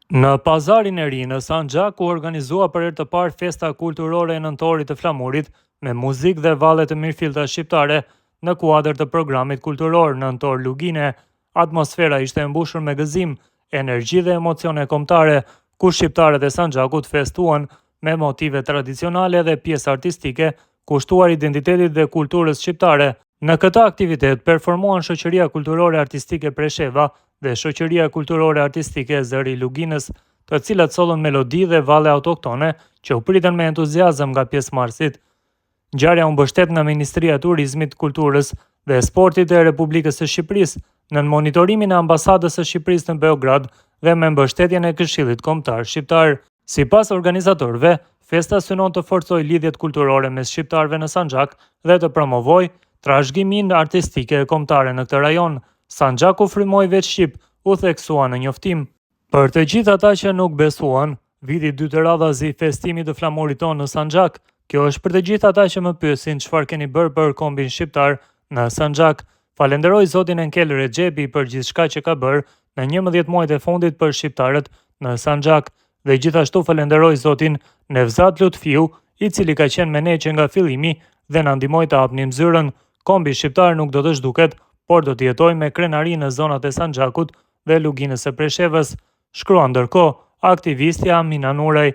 Në pazarin e ri në Sanxhak u organizua për herë të parë festa kulturore e nëntorit të flamurit me muzikë dhe valle të mirëfillta shqiptare në kuadër të programit kulturor Nëntor Lugine. Atmosfera ishte e mbushur me gëzim, energji dhe emocione kombëtare, ku shqiptarët e Sanxhakut festuan me motive tradicionale dhe pjesë artistike, kushtuar identitetit dhe kulturës shqiptare. Në këtë aktivitet performuan Shoqëria Kulturore Artistike Presheva dhe Shoqëria Kulturore Artistike Zëri i Luginës, të cilat sollën melodi dhe valle autoktone që u pritën me entuziazëm nga pjesëmarrësit. Ngjarja u mbështet nga Ministria e Turizmit, Kulturës dhe Sportit e Republikës së Shqipërisë nën monitorimin e Ambasadës së Shqipërisë në Beograd dhe me mbështetjen e Këshillit Kombëtar Shqiptar. Sipas organizatorëve, festa synon të forcojë lidhjet kulturore mes shqiptarëve në Sanxhak dhe të promovojë trashëgiminë artistike e kombëtare në këtë rajon. Sanxhaku frymoi veç shqip, u theksua në njoftim. Për të gjithë ata që nuk besuan, viti 2 të radhas i festimit të flamurit tonë në Sanxhak, kjo është për të gjithë ata që më pyesin çfarë keni bërë për kombin shqiptar në Sanxhak. Falenderoj Zotin Enkel Rexhepi për gjithçka që ka bërë në 11 muajt e fundit për shqiptarët në Sanxhak dhe gjithashtu falenderoj Zotin Nevzat Lutfiu, i cili ka qenë me ne që nga fillimi dhe na ndihmoi të hapnim zyrën. Kombi shqiptar nuk do të zhduket, por do të jetojë me krenari në zonat e Sanxhakut dhe Luginës së Preshevës, shkruan ndërkohë aktivistja Amina Nuraj.